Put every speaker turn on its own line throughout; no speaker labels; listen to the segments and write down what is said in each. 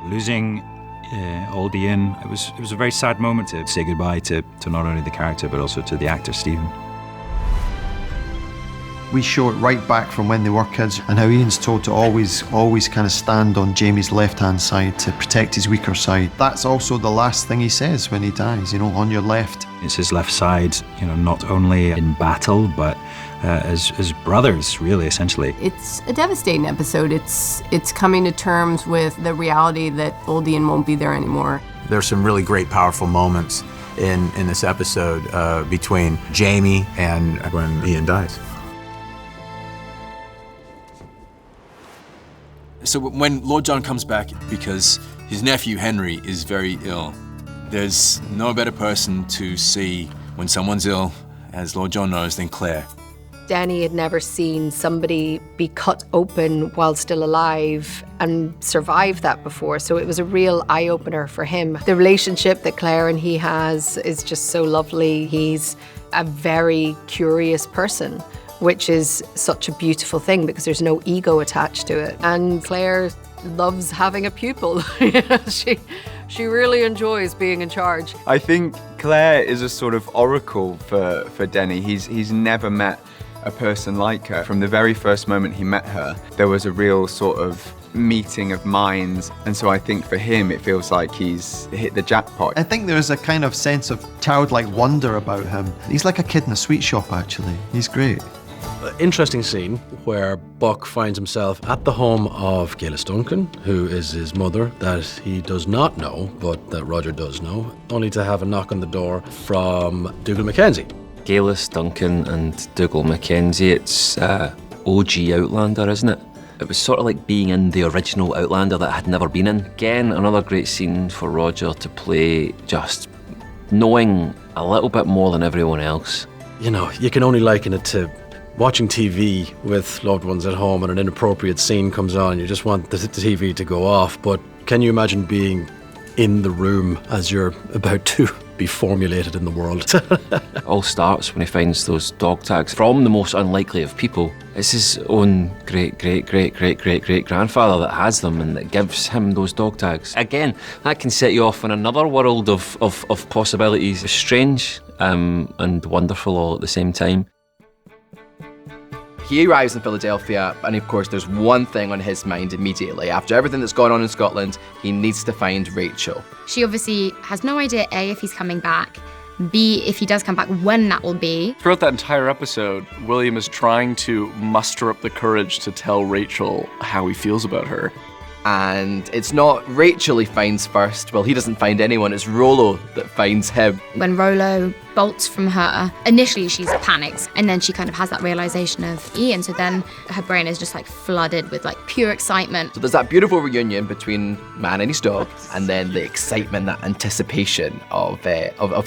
Losing Old Ian, it was a very sad moment to say goodbye to not only the character but also to the actor Stephen.
We show it right back from when they were kids and how Ian's told to always kind of stand on Jamie's left-hand side to protect his weaker side. That's also the last thing he says when he dies, on your left.
It's his left side, not only in battle, but as brothers, really, essentially.
It's a devastating episode. It's coming to terms with the reality that old Ian won't be there anymore.
There's some really great, powerful moments in this episode between Jamie and when Ian dies.
So when Lord John comes back, because his nephew Henry is very ill, there's no better person to see when someone's ill, as Lord John knows, than Claire.
Danny had never seen somebody be cut open while still alive and survive that before, so it was a real eye-opener for him. The relationship that Claire and he has is just so lovely. He's a very curious person, which is such a beautiful thing because there's no ego attached to it. And Claire loves having a pupil. She really enjoys being in charge.
I think Claire is a sort of oracle for Denny. He's never met a person like her. From the very first moment he met her, there was a real sort of meeting of minds, and so I think for him it feels like he's hit the jackpot.
I think there's a kind of sense of childlike wonder about him. He's like a kid in a sweet shop, actually. He's great.
Interesting scene where Buck finds himself at the home of Geillis Duncan, who is his mother, that he does not know, but that Roger does know, only to have a knock on the door from Dougal Mackenzie.
Geillis Duncan and Dougal Mackenzie, it's OG Outlander, isn't it? It was sort of like being in the original Outlander that I had never been in. Again, another great scene for Roger to play, just knowing a little bit more than everyone else.
You can only liken it to watching TV with loved ones at home and an inappropriate scene comes on, you just want the TV to go off, but can you imagine being in the room as you're about to be formulated in the world?
It all starts when he finds those dog tags from the most unlikely of people. It's his own great-great-great-great-great-great-grandfather that has them and that gives him those dog tags. Again, that can set you off in another world of possibilities. It's strange and wonderful all at the same time.
He arrives in Philadelphia, and of course there's one thing on his mind immediately. After everything that's gone on in Scotland, he needs to find Rachel.
She obviously has no idea, A, if he's coming back, B, if he does come back, when that will be.
Throughout that entire episode, William is trying to muster up the courage to tell Rachel how he feels about her.
And it's not Rachel he finds first. Well, he doesn't find anyone, it's Rollo that finds him.
When Rollo bolts from her, initially she's panicked, and then she kind of has that realization of Ian, so then her brain is just like flooded with like pure excitement.
So there's that beautiful reunion between man and his dog, and then the excitement, that anticipation of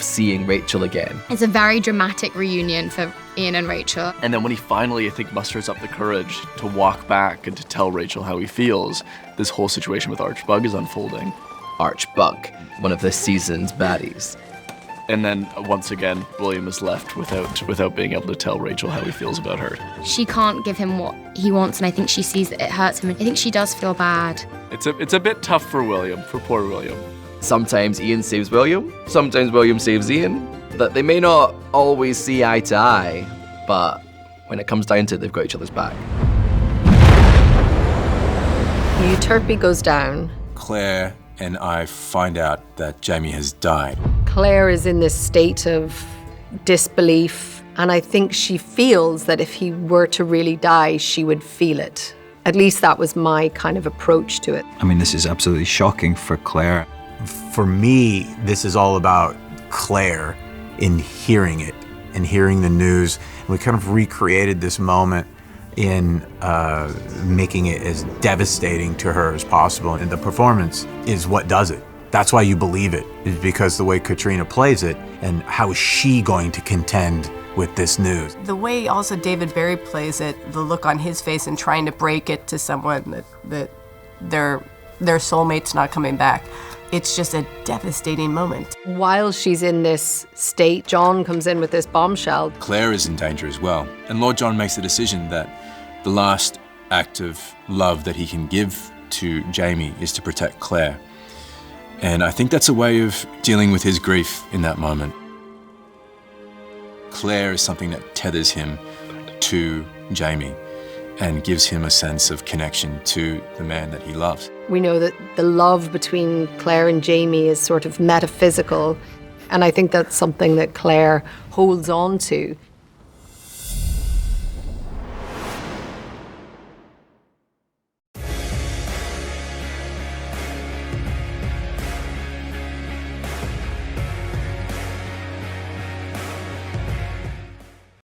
seeing Rachel again.
It's a very dramatic reunion for Ian and Rachel.
And then when he finally, I think, musters up the courage to walk back and to tell Rachel how he feels, this whole situation with Archbug is unfolding.
Archbug, one of this season's baddies.
And then once again, William is left without being able to tell Rachel how he feels about her.
She can't give him what he wants, and I think she sees that it hurts him. I think she does feel bad.
It's a bit tough for William, for poor William.
Sometimes Ian saves William, sometimes William saves Ian. That they may not always see eye to eye, but when it comes down to it, they've got each other's back.
Euterpe goes down.
Claire and I find out that Jamie has died.
Claire is in this state of disbelief, and I think she feels that if he were to really die, she would feel it. At least that was my kind of approach to it.
I mean, this is absolutely shocking for Claire.
For me, this is all about Claire in hearing it and hearing the news. And we kind of recreated this moment in making it as devastating to her as possible. And the performance is what does it. That's why you believe it, is because the way Katrina plays it and how is she going to contend with this news.
The way also David Barry plays it, the look on his face and trying to break it to someone that their soulmate's not coming back. It's just a devastating moment.
While she's in this state, John comes in with this bombshell.
Claire is in danger as well. And Lord John makes the decision that the last act of love that he can give to Jamie is to protect Claire.
And I think that's a way of dealing with his grief in that moment. Claire is something that tethers him to Jamie and gives him a sense of connection to the man that he loves.
We know that the love between Claire and Jamie is sort of metaphysical, and I think that's something that Claire holds on to.